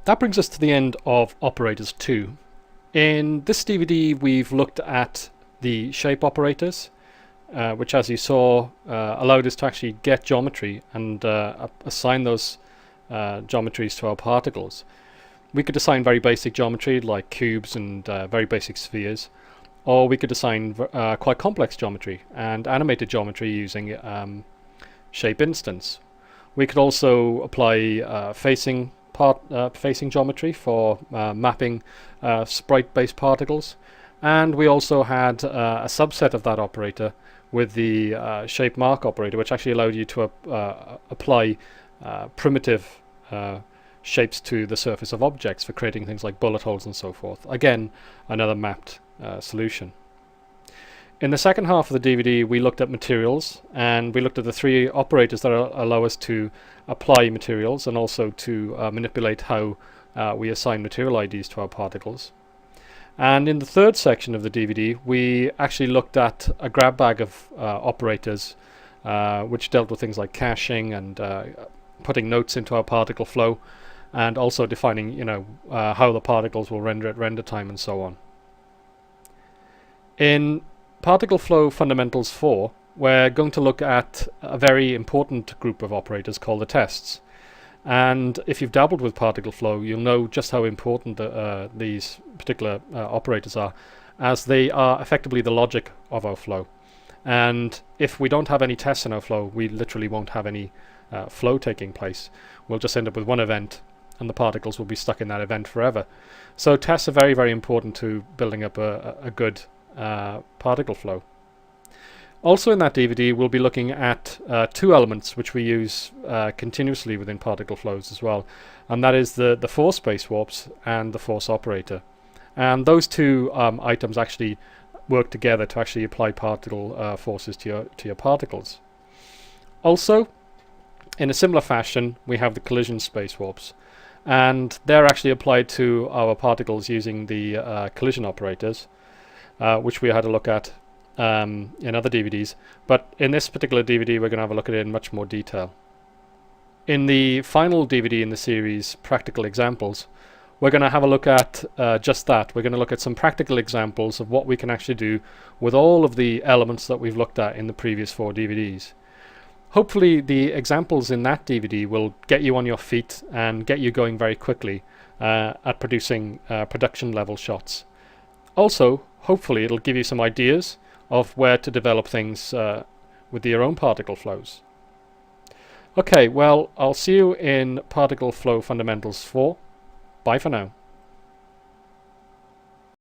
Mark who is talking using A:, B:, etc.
A: That brings us to the end of Operators 2. In this DVD, we've looked at the shape operators, which, as you saw, allowed us to actually get geometry and assign those geometries to our particles. We could assign very basic geometry like cubes and very basic spheres, or we could assign quite complex geometry and animated geometry using shape instance. We could also apply facing geometry for mapping sprite-based particles, and we also had a subset of that operator with the shape mark operator, which actually allowed you to apply primitive shapes to the surface of objects for creating things like bullet holes and so forth. Again, another mapped solution. In the second half of the DVD, we looked at materials, and we looked at the three operators that allow us to apply materials and also to manipulate how we assign material IDs to our particles. And in the third section of the DVD, we actually looked at a grab bag of operators which dealt with things like caching and putting notes into our particle flow, and also defining, how the particles will render at render time and so on. In Particle Flow Fundamentals 4, we're going to look at a very important group of operators called the tests. And if you've dabbled with particle flow, you'll know just how important these particular operators are, as they are effectively the logic of our flow. And if we don't have any tests in our flow, we literally won't have any flow taking place. We'll just end up with one event, and the particles will be stuck in that event forever. So tests are very, very important to building up a good particle flow. Also in that DVD, we'll be looking at two elements which we use continuously within particle flows as well, and that is the force space warps and the force operator. And those two items actually work together to actually apply particle forces to your particles. Also, in a similar fashion, we have the collision space warps, and they're actually applied to our particles using the collision operators, which we had a look at in other DVDs, but in this particular DVD we're going to have a look at it in much more detail. In the final DVD in the series, Practical Examples, we're going to have a look at just that. We're going to look at some practical examples of what we can actually do with all of the elements that we've looked at in the previous 4 DVDs. Hopefully the examples in that DVD will get you on your feet and get you going very quickly at producing production level shots. Also, hopefully it'll give you some ideas of where to develop things with your own particle flows. Okay, well, I'll see you in Particle Flow Fundamentals 4. Bye for now.